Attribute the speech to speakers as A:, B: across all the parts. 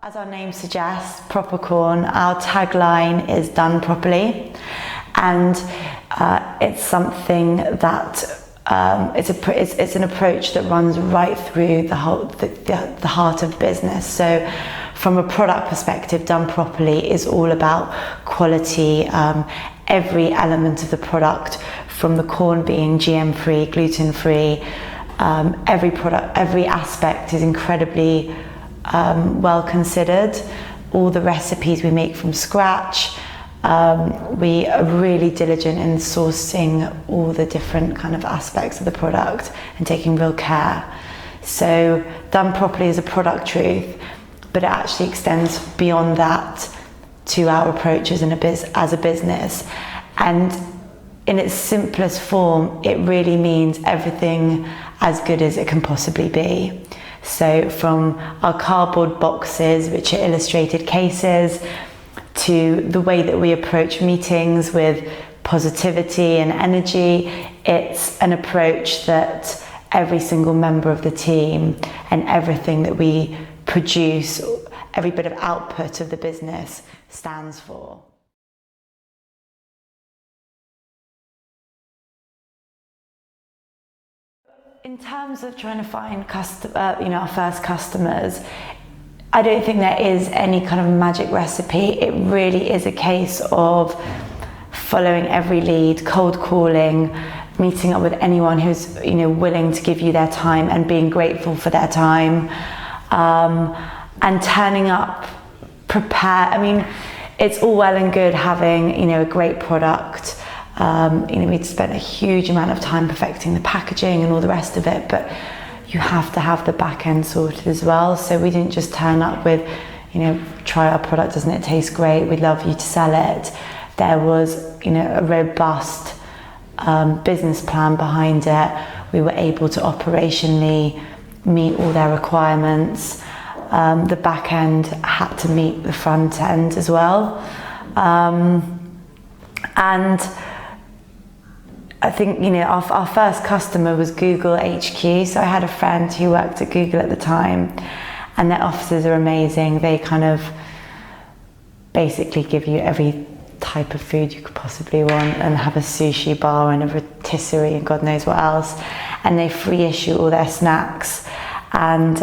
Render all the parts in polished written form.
A: As our name suggests, Propercorn, our tagline is done properly, and it's something that it's an approach that runs right through the heart of business. So from a product perspective, done properly is all about quality. Every element of the product, from the corn being GM-free, gluten-free, every aspect is incredibly well considered. All the recipes we make from scratch. We are really diligent in sourcing all the different kind of aspects of the product and taking real care. So done properly is a product truth, but it actually extends beyond that to our approach as a business. And in its simplest form, it really means everything as good as it can possibly be. So from our cardboard boxes, which are illustrated cases, to the way that we approach meetings with positivity and energy, it's an approach that every single member of the team and everything that we produce, every bit of output of the business stands for. In terms of trying to find our first customers, I don't think there is any kind of magic recipe. It really is a case of following every lead, cold calling, meeting up with anyone who's willing to give you their time and being grateful for their time, and turning up prepared. I mean, it's all well and good having a great product. We'd spent a huge amount of time perfecting the packaging and all the rest of it, but you have to have the back end sorted as well. So we didn't just turn up with, try our product, doesn't it taste great? We'd love you to sell it. There was, a robust business plan behind it. We were able to operationally meet all their requirements. The back end had to meet the front end as well. And I think, our first customer was Google HQ. So I had a friend who worked at Google at the time, and their offices are amazing. They kind of basically give you every type of food you could possibly want, and have a sushi bar and a rotisserie and God knows what else. And they free issue all their snacks. And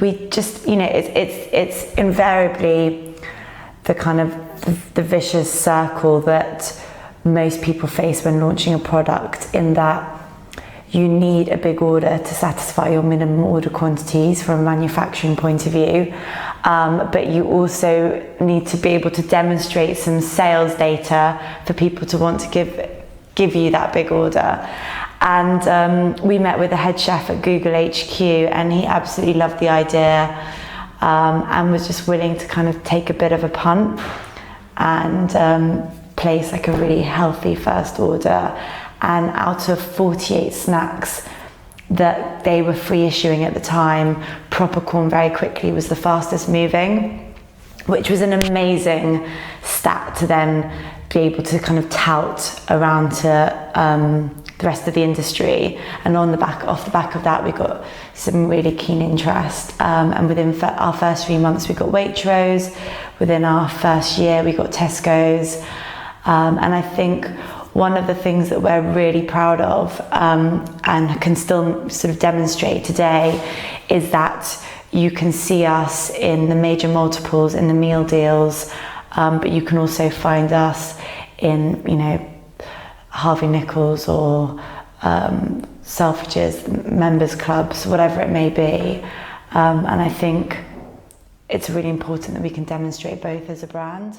A: we just, it's invariably the kind of the vicious circle that most people face when launching a product, in that you need a big order to satisfy your minimum order quantities from a manufacturing point of view, but you also need to be able to demonstrate some sales data for people to want to give you that big order. And we met with the head chef at Google HQ, and he absolutely loved the idea, and was just willing to kind of take a bit of a punt and place like a really healthy first order. And out of 48 snacks that they were free issuing at the time, Propercorn very quickly was the fastest moving, which was an amazing stat to then be able to kind of tout around to the rest of the industry. And off the back of that, we got some really keen interest. And within our first 3 months, we got Waitrose. Within our first year, we got Tesco's. And I think one of the things that we're really proud of, and can still sort of demonstrate today, is that you can see us in the major multiples, in the meal deals, but you can also find us in, Harvey Nichols or Selfridges, members clubs, whatever it may be. And I think it's really important that we can demonstrate both as a brand.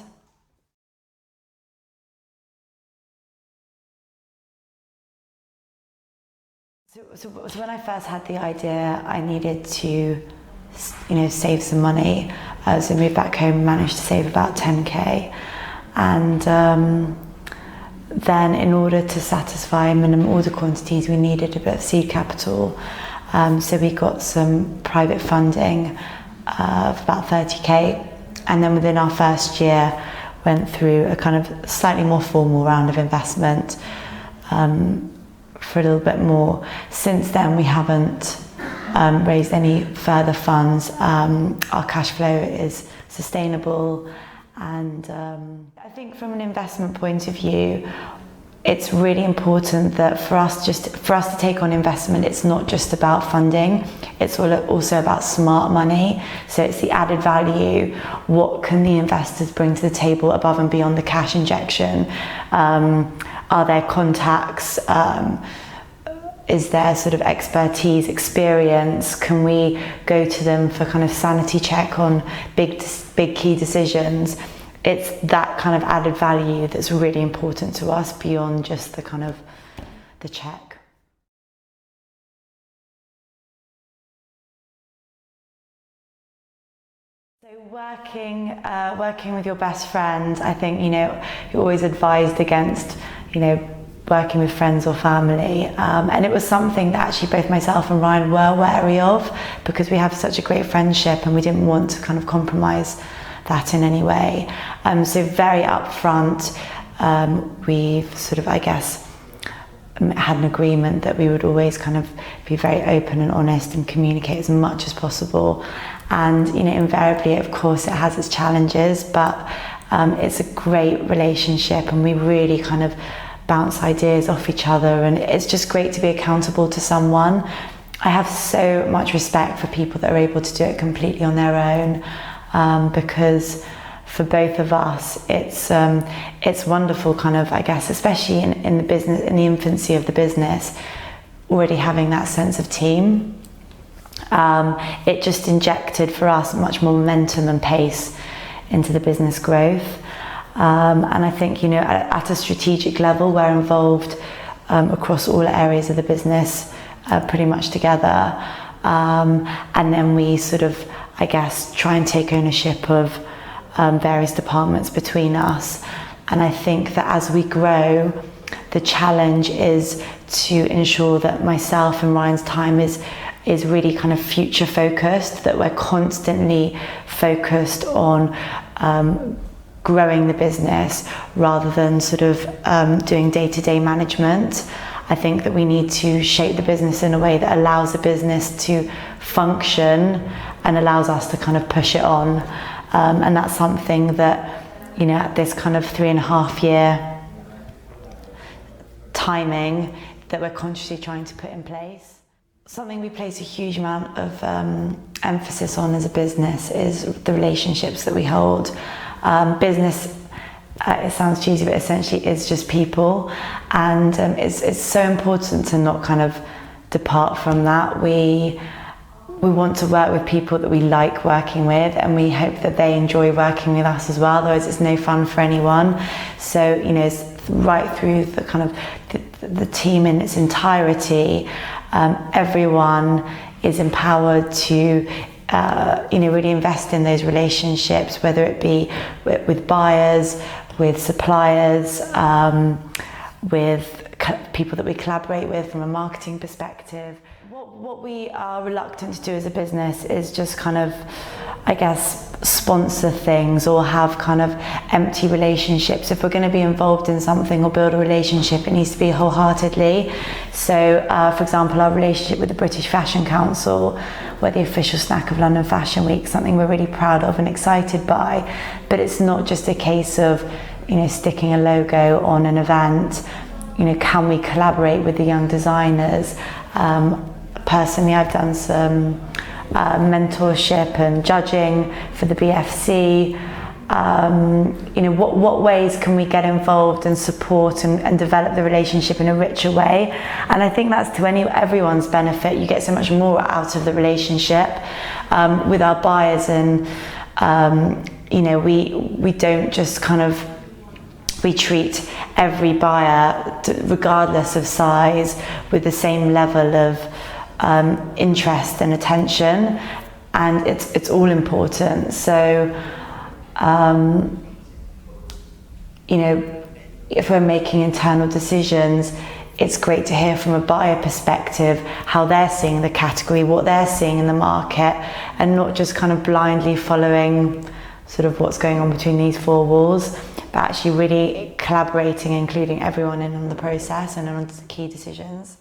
A: So when I first had the idea, I needed to, save some money. So I moved back home and managed to save about 10k. And then in order to satisfy minimum order quantities, we needed a bit of seed capital. So we got some private funding of about 30k. And then within our first year, went through a kind of slightly more formal round of investment, for a little bit more. Since then, we haven't raised any further funds. Our cash flow is sustainable, and I think from an investment point of view, it's really important that for us to take on investment, it's not just about funding, it's also about smart money. So it's the added value. What can the investors bring to the table above and beyond the cash injection? Are there contacts? Is there sort of expertise, experience? Can we go to them for kind of sanity check on big key decisions? It's that kind of added value that's really important to us beyond just the kind of the check. So working with your best friend, I think, you're always advised against, working with friends or family. And it was something that actually both myself and Ryan were wary of, because we have such a great friendship and we didn't want to kind of compromise that in any way. So very upfront, we've sort of, I guess, had an agreement that we would always kind of be very open and honest and communicate as much as possible. And, invariably, of course, it has its challenges, but it's a great relationship, and we really kind of bounce ideas off each other, and it's just great to be accountable to someone. I have so much respect for people that are able to do it completely on their own, because for both of us, it's wonderful, kind of, I guess, especially in the business, in the infancy of the business, already having that sense of team. It just injected for us much more momentum and pace into the business growth. And I think, at a strategic level, we're involved across all areas of the business pretty much together. And then we sort of, I guess, try and take ownership of various departments between us. And I think that as we grow, the challenge is to ensure that myself and Ryan's time is really kind of future focused, that we're constantly focused on growing the business rather than sort of doing day-to-day management. I think that we need to shape the business in a way that allows the business to function and allows us to kind of push it on. And that's something that, at this kind of 3.5 year timing, that we're consciously trying to put in place. Something we place a huge amount of emphasis on as a business is the relationships that we hold. Business, it sounds cheesy, but essentially is just people, and it's so important to not kind of depart from that. We want to work with people that we like working with, and we hope that they enjoy working with us as well, otherwise it's no fun for anyone. So, it's right through the kind of the team in its entirety. Everyone is empowered to really invest in those relationships, whether it be with buyers, with suppliers, with people that we collaborate with from a marketing perspective. What we are reluctant to do as a business is just kind of, I guess, sponsor things or have kind of empty relationships. If we're going to be involved in something or build a relationship, it needs to be wholeheartedly. So, for example, our relationship with the British Fashion Council, we're the official snack of London Fashion Week, something we're really proud of and excited by. But it's not just a case of, sticking a logo on an event. Can we collaborate with the young designers? Personally, I've done some mentorship and judging for the BFC. What ways can we get involved and support and develop the relationship in a richer way? And I think that's to everyone's benefit. You get so much more out of the relationship with our buyers, and we don't just kind of, we treat every buyer, regardless of size, with the same level of interest and attention, and it's all important. So if we're making internal decisions, it's great to hear from a buyer perspective how they're seeing the category, what they're seeing in the market, and not just kind of blindly following sort of what's going on between these four walls, but actually really collaborating, including everyone in on the process and on key decisions.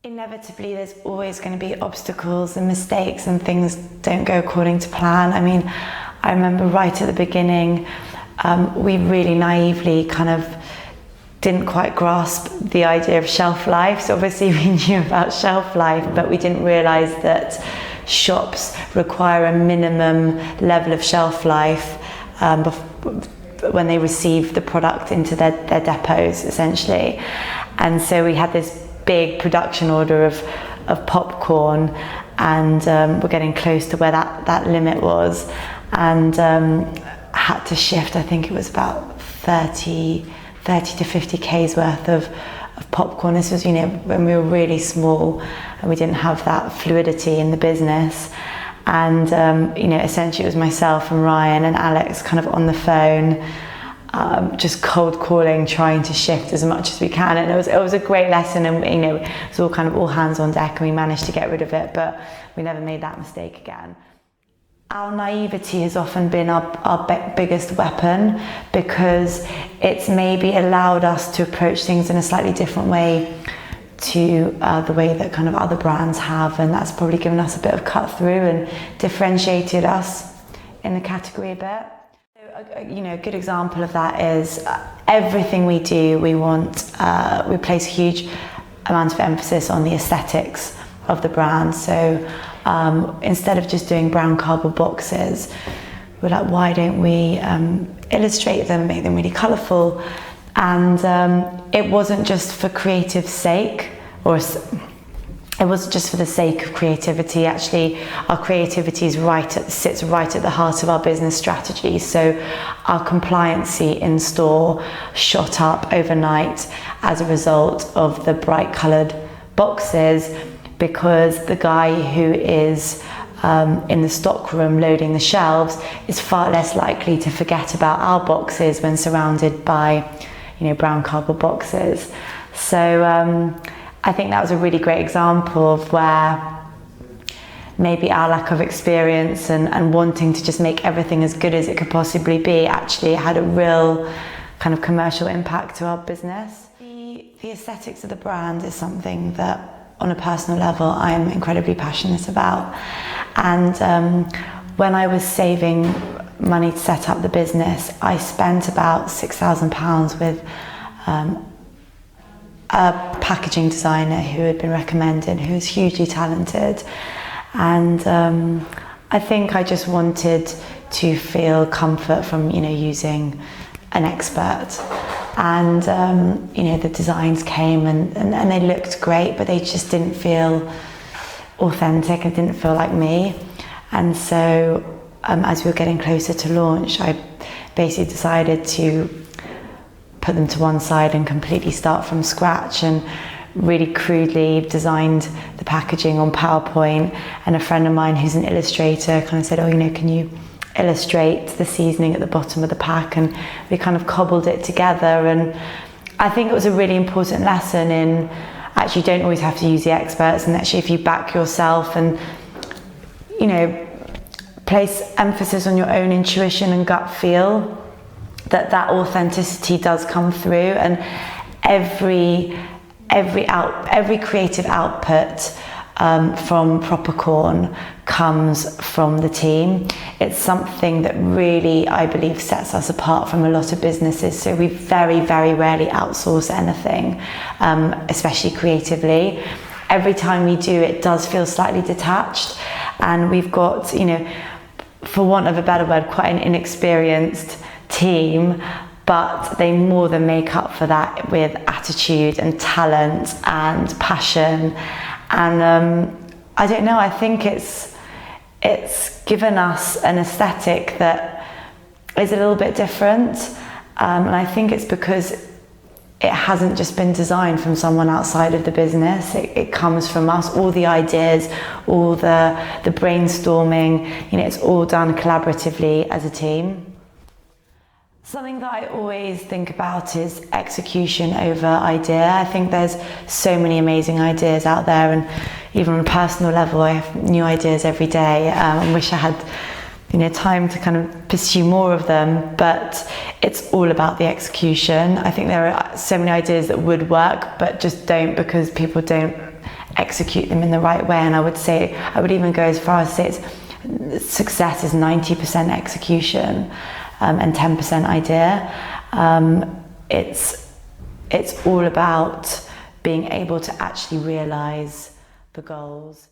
A: Inevitably, there's always going to be obstacles and mistakes, and things don't go according to plan. I mean, I remember right at the beginning, we really naively kind of didn't quite grasp the idea of shelf life. So obviously we knew about shelf life, but we didn't realise that shops require a minimum level of shelf life when they receive the product into their depots, essentially. And so we had this big production order of popcorn, and we're getting close to where that limit was, and had to shift, I think it was about 30 to 50 Ks worth of popcorn. This was, when we were really small and we didn't have that fluidity in the business. And, essentially it was myself and Ryan and Alex kind of on the phone, just cold calling, trying to shift as much as we can. And it was a great lesson, and, it was all hands on deck, and we managed to get rid of it, but we never made that mistake again. Our naivety has often been our biggest weapon, because it's maybe allowed us to approach things in a slightly different way to the way that kind of other brands have, and that's probably given us a bit of cut through and differentiated us in the category a bit. So, a good example of that is everything we do, we place a huge amount of emphasis on the aesthetics of the brand. So instead of just doing brown cardboard boxes, we're like, why don't we illustrate them, make them really colourful? And it wasn't just for creative sake, or it wasn't just for the sake of creativity. Actually, our creativity sits right at the heart of our business strategy. So our compliancy in store shot up overnight as a result of the bright coloured boxes, because the guy who is in the stock room loading the shelves is far less likely to forget about our boxes when surrounded by, brown cardboard boxes. So I think that was a really great example of where maybe our lack of experience and wanting to just make everything as good as it could possibly be actually had a real kind of commercial impact to our business. The aesthetics of the brand is something that, on a personal level, I'm incredibly passionate about. And when I was saving money to set up the business, I spent about £6,000 with a packaging designer who had been recommended, who was hugely talented. And I think I just wanted to feel comfort from, using an expert. And the designs came and they looked great, but they just didn't feel authentic. It didn't feel like me. And so as we were getting closer to launch, I basically decided to put them to one side and completely start from scratch, and really crudely designed the packaging on PowerPoint. And a friend of mine who's an illustrator kind of said, can you illustrate the seasoning at the bottom of the pack? And we kind of cobbled it together. And I think it was a really important lesson in, actually, you don't always have to use the experts, and actually if you back yourself and place emphasis on your own intuition and gut feel, that authenticity does come through. And every creative output from Propercorn comes from the team. It's something that really, I believe, sets us apart from a lot of businesses. So we very, very rarely outsource anything, especially creatively. Every time we do, it does feel slightly detached, and we've got, for want of a better word, quite an inexperienced team, but they more than make up for that with attitude and talent and passion. And I don't know, I think it's given us an aesthetic that is a little bit different, and I think it's because it hasn't just been designed from someone outside of the business. It comes from us. All the ideas, all the brainstorming, it's all done collaboratively as a team. Something that I always think about is execution over idea. I think there's so many amazing ideas out there, and even on a personal level, I have new ideas every day. I wish I had time to kind of pursue more of them, but it's all about the execution. I think there are so many ideas that would work, but just don't, because people don't execute them in the right way. And I would even go as far as to say success is 90% execution and 10% idea. It's all about being able to actually realize the goals.